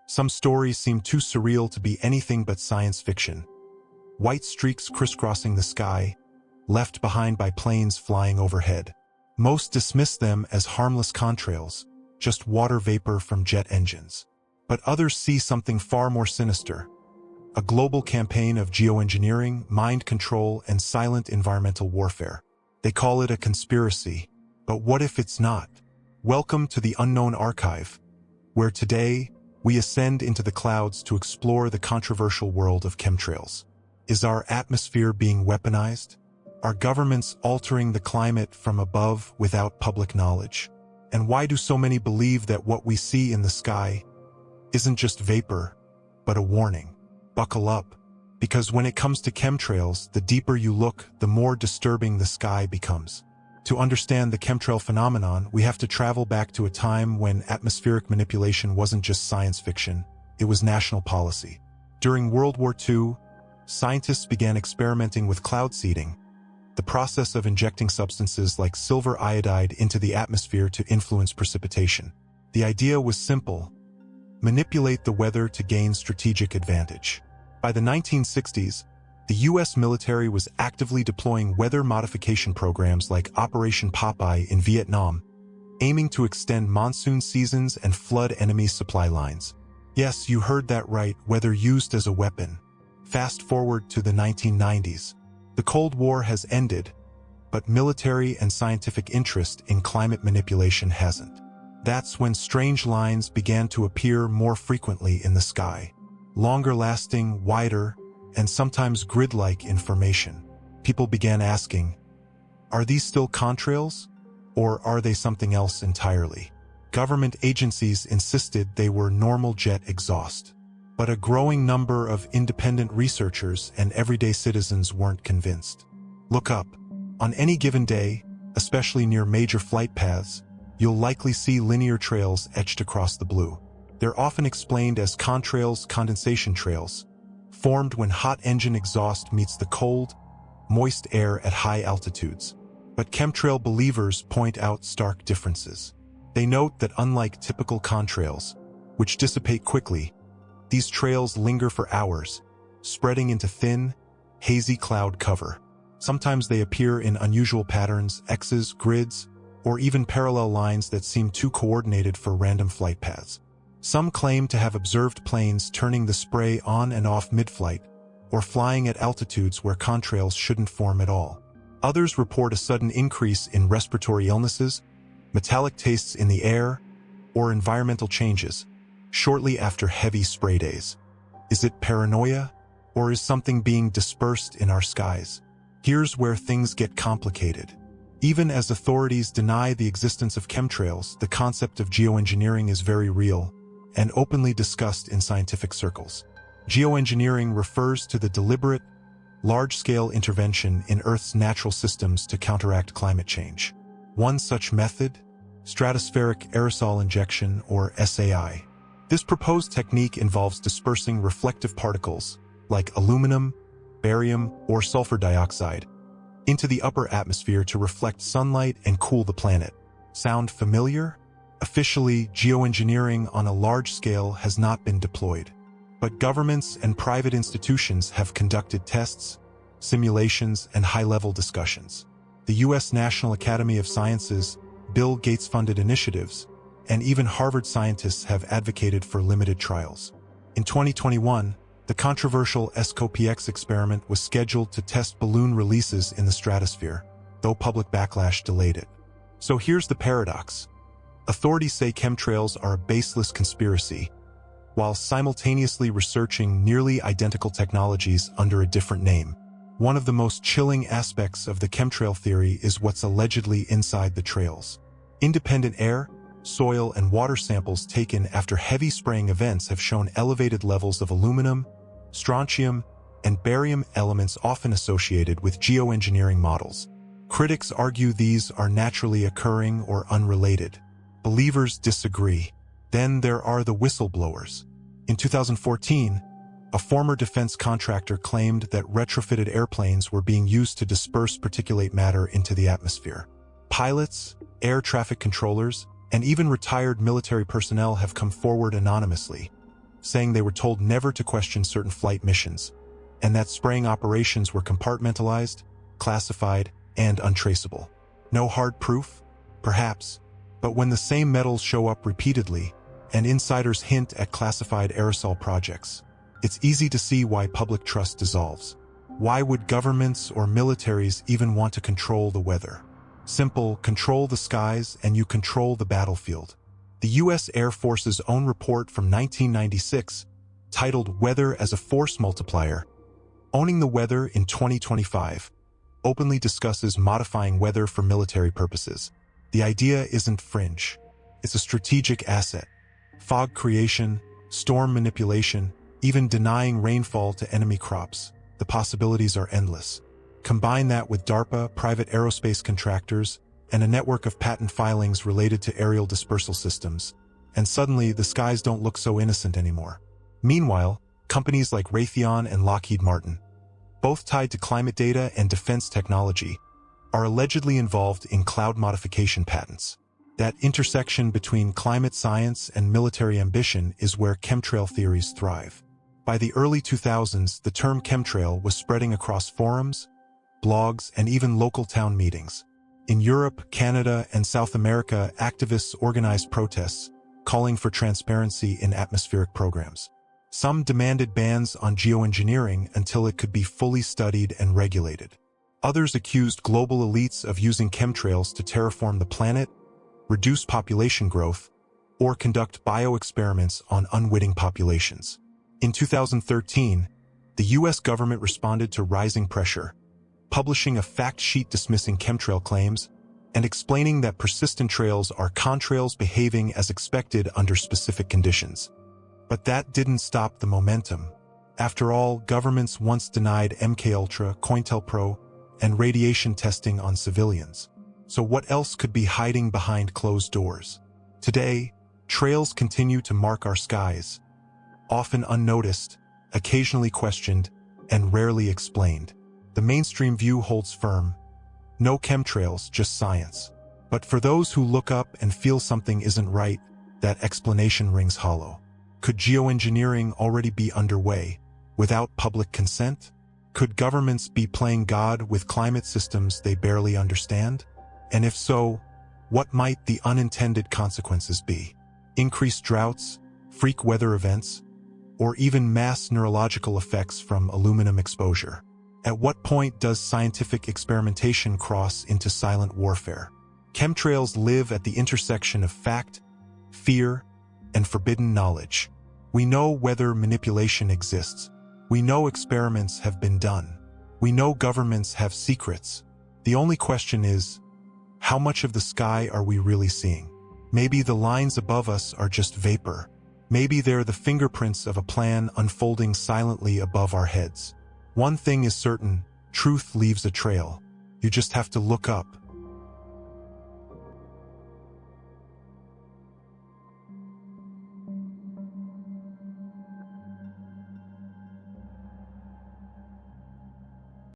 Some stories seem too surreal to be anything but science fiction. White streaks crisscrossing the sky, left behind by planes flying overhead. Most dismiss them as harmless contrails, just water vapor from jet engines. But others see something far more sinister. A global campaign of geoengineering, mind control, and silent environmental warfare. They call it a conspiracy, but what if it's not? Welcome to the Unknown Archive, where today we ascend into the clouds to explore the controversial world of chemtrails. Is our atmosphere being weaponized? Are governments altering the climate from above without public knowledge? And why do so many believe that what we see in the sky isn't just vapor, but a warning? Buckle up, because when it comes to chemtrails, the deeper you look, the more disturbing the sky becomes. To understand the chemtrail phenomenon, we have to travel back to a time when atmospheric manipulation wasn't just science fiction, it was national policy. During World War II, scientists began experimenting with cloud seeding, the process of injecting substances like silver iodide into the atmosphere to influence precipitation. The idea was simple: manipulate the weather to gain strategic advantage. By the 1960s, the U.S. military was actively deploying weather modification programs like Operation Popeye in Vietnam, aiming to extend monsoon seasons and flood enemy supply lines. Yes, you heard that right, weather used as a weapon. Fast forward to the 1990s. The Cold War has ended, but military and scientific interest in climate manipulation hasn't. That's when strange lines began to appear more frequently in the sky. Longer-lasting, wider, and sometimes grid-like information. People began asking, are these still contrails, or are they something else entirely? Government agencies insisted they were normal jet exhaust. But a growing number of independent researchers and everyday citizens weren't convinced. Look up. On any given day, especially near major flight paths, you'll likely see linear trails etched across the blue. They're often explained as contrails, condensation trails, formed when hot engine exhaust meets the cold, moist air at high altitudes. But chemtrail believers point out stark differences. They note that unlike typical contrails, which dissipate quickly, these trails linger for hours, spreading into thin, hazy cloud cover. Sometimes they appear in unusual patterns, X's, grids, or even parallel lines that seem too coordinated for random flight paths. Some claim to have observed planes turning the spray on and off mid-flight, or flying at altitudes where contrails shouldn't form at all. Others report a sudden increase in respiratory illnesses, metallic tastes in the air, or environmental changes shortly after heavy spray days. Is it paranoia, or is something being dispersed in our skies? Here's where things get complicated. Even as authorities deny the existence of chemtrails, the concept of geoengineering is very real and openly discussed in scientific circles. Geoengineering refers to the deliberate, large-scale intervention in Earth's natural systems to counteract climate change. One such method, stratospheric aerosol injection, or SAI. This proposed technique involves dispersing reflective particles, like aluminum, barium, or sulfur dioxide, into the upper atmosphere to reflect sunlight and cool the planet. Sound familiar? Officially, geoengineering on a large scale has not been deployed. But governments and private institutions have conducted tests, simulations, and high-level discussions. The U.S. National Academy of Sciences, Bill Gates-funded initiatives, and even Harvard scientists have advocated for limited trials. In 2021, the controversial SCOPX experiment was scheduled to test balloon releases in the stratosphere, though public backlash delayed it. So here's the paradox. Authorities say chemtrails are a baseless conspiracy, while simultaneously researching nearly identical technologies under a different name. One of the most chilling aspects of the chemtrail theory is what's allegedly inside the trails. Independent air, soil, and water samples taken after heavy spraying events have shown elevated levels of aluminum, strontium, and barium, elements often associated with geoengineering models. Critics argue these are naturally occurring or unrelated. Believers disagree. Then there are the whistleblowers. In 2014, a former defense contractor claimed that retrofitted airplanes were being used to disperse particulate matter into the atmosphere. Pilots, air traffic controllers, and even retired military personnel have come forward anonymously, saying they were told never to question certain flight missions, and that spraying operations were compartmentalized, classified, and untraceable. No hard proof? Perhaps. But when the same metals show up repeatedly, and insiders hint at classified aerosol projects, it's easy to see why public trust dissolves. Why would governments or militaries even want to control the weather? Simple, control the skies and you control the battlefield. The U.S. Air Force's own report from 1996, titled Weather as a Force Multiplier, Owning the Weather in 2025, openly discusses modifying weather for military purposes. The idea isn't fringe. It's a strategic asset. Fog creation, storm manipulation, even denying rainfall to enemy crops. The possibilities are endless. Combine that with DARPA, private aerospace contractors, and a network of patent filings related to aerial dispersal systems, and suddenly the skies don't look so innocent anymore. Meanwhile, companies like Raytheon and Lockheed Martin, both tied to climate data and defense technology, are allegedly involved in cloud modification patents. That intersection between climate science and military ambition is where chemtrail theories thrive. By the early 2000s, the term chemtrail was spreading across forums, blogs, and even local town meetings. In Europe, Canada, and South America, activists organized protests, calling for transparency in atmospheric programs. Some demanded bans on geoengineering until it could be fully studied and regulated. Others accused global elites of using chemtrails to terraform the planet, reduce population growth, or conduct bioexperiments on unwitting populations. In 2013, the U.S. government responded to rising pressure, publishing a fact sheet dismissing chemtrail claims and explaining that persistent trails are contrails behaving as expected under specific conditions. But that didn't stop the momentum. After all, governments once denied MKUltra, COINTELPRO, and radiation testing on civilians. So what else could be hiding behind closed doors? Today, trails continue to mark our skies, often unnoticed, occasionally questioned, and rarely explained. The mainstream view holds firm. No chemtrails, just science. But for those who look up and feel something isn't right, that explanation rings hollow. Could geoengineering already be underway, without public consent? Could governments be playing God with climate systems they barely understand? And if so, what might the unintended consequences be? Increased droughts, freak weather events, or even mass neurological effects from aluminum exposure? At what point does scientific experimentation cross into silent warfare? Chemtrails live at the intersection of fact, fear, and forbidden knowledge. We know weather manipulation exists. We know experiments have been done. We know governments have secrets. The only question is, how much of the sky are we really seeing? Maybe the lines above us are just vapor. Maybe they're the fingerprints of a plan unfolding silently above our heads. One thing is certain, truth leaves a trail. You just have to look up.